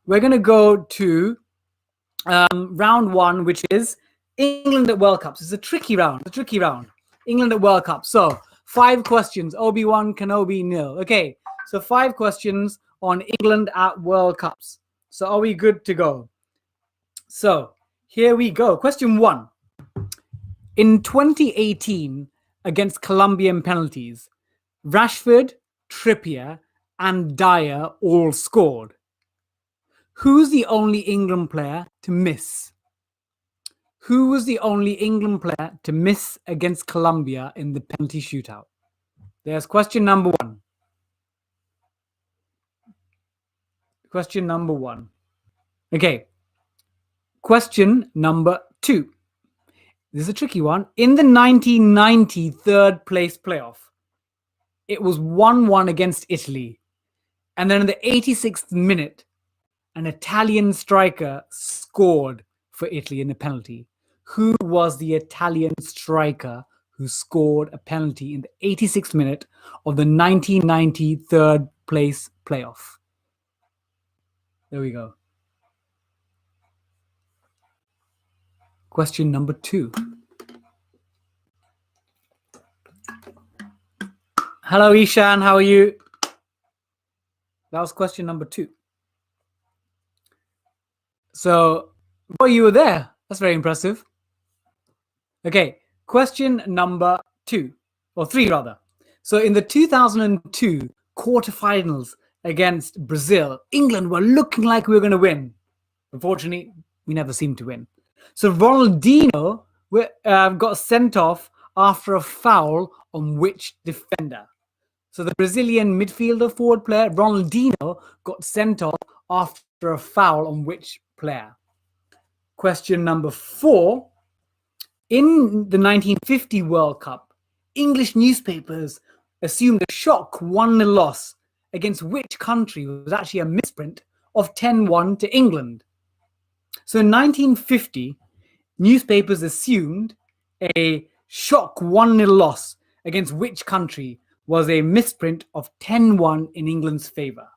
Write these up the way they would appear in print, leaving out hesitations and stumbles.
we're going to go to round one, which is England at World Cups. It's a tricky round. England at World Cups. So 5 questions. Obi-Wan Kenobi nil. Okay, so 5 questions on England at World Cups. So are we good to go? So here we go. Question 1. In 2018, against Colombian penalties, Rashford, Trippier, and Dyer all scored. Who's the only England player to miss? Who was the only England player to miss against Colombia in the penalty shootout? There's question number 1. Question number 1. Okay. Question number 2. This is a tricky one. In the 1990 third place playoff, it was 1-1 against Italy. And then in the 86th minute, an Italian striker scored for Italy in a penalty. Who was the Italian striker who scored a penalty in the 86th minute of the 1990 third place playoff? There we go. Question number 2. Hello, Ishan. How are you? That was question number 2. So, oh, you were there. That's very impressive. Okay, question number 2, or 3 rather. So in the 2002 quarterfinals against Brazil, England were looking like we were going to win. Unfortunately, we never seemed to win. So Ronaldinho got sent off after a foul on which defender? So the Brazilian midfielder forward player, Ronaldinho, got sent off after a foul on which player? Question number 4. In the 1950 World Cup, English newspapers assumed a shock 1-0 loss against which country was actually a misprint of 10-1 to England. So in 1950, newspapers assumed a shock 1-0 loss against which country was a misprint of 10-1 in England's favour.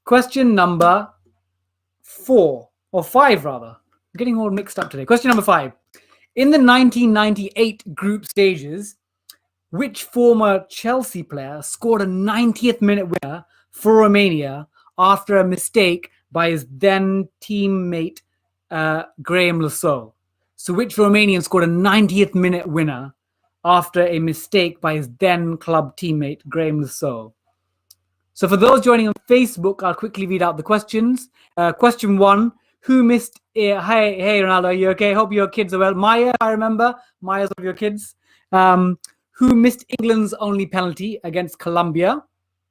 Question number 4, or 5 rather. I'm getting all mixed up today. Question number 5. In the 1998 group stages, which former Chelsea player scored a 90th minute winner for Romania after a mistake by his then teammate Graham Lasso? So which Romanian scored a 90th minute winner after a mistake by his then club teammate Graham Lasso? So for those joining on Facebook, I'll quickly read out the questions. Question 1. Who missed? Hey, Ronaldo, are you okay? Hope your kids are well. Maya, I remember. Maya's one of your kids. Who missed England's only penalty against Colombia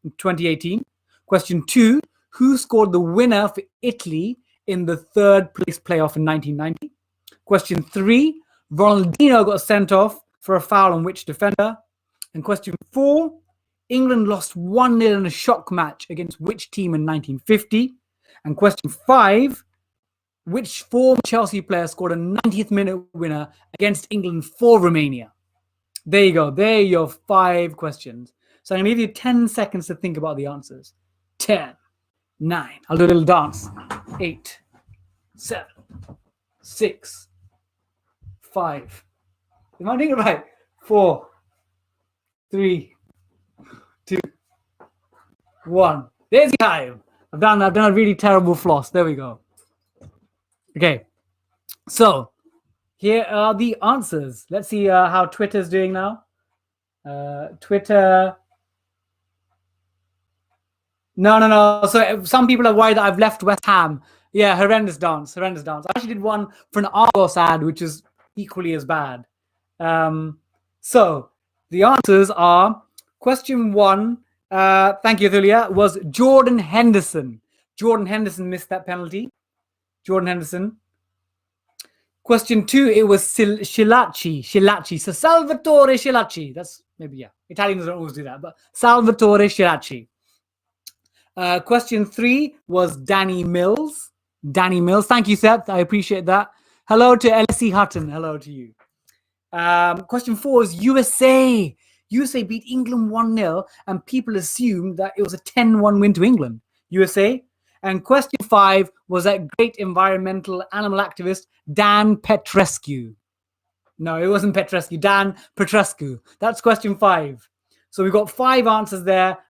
in 2018? Question 2. Who scored the winner for Italy in the third place playoff in 1990? Question 3. Ronaldinho got sent off for a foul on which defender? And question 4. England lost 1-0 in a shock match against which team in 1950? And question 5. Which former Chelsea player scored a 90th minute winner against England for Romania? There you go. There are your 5 questions. So I'm going to give you 10 seconds to think about the answers. 10, 9. I'll do a little dance. 8, 7, 6, 5. Am I doing it right? 4, 3, 2, 1. There's the time. I've done a really terrible floss. There we go. Okay, so here are the answers. Let's see how Twitter's doing now. Twitter. No. So some people are worried that I've left West Ham. Yeah, horrendous dance. I actually did one for an Argos ad, which is equally as bad. So the answers are question 1. Thank you, Thulia. Was Jordan Henderson. Jordan Henderson missed that penalty. Jordan Henderson. Question 2, it was Schillaci. So Salvatore Schillaci. That's maybe, yeah. Italians don't always do that, but Salvatore Schillaci. Question 3 was Danny Mills. Thank you, Seth. I appreciate that. Hello to Elsie Hutton. Hello to you. Question 4 is USA. USA beat England 1-0, and people assumed that it was a 10-1 win to England. USA. And question 5 was that great environmental animal activist Dan Petrescu. No, it wasn't Petrescu. Dan Petrescu. That's question 5. So we've got 5 answers there.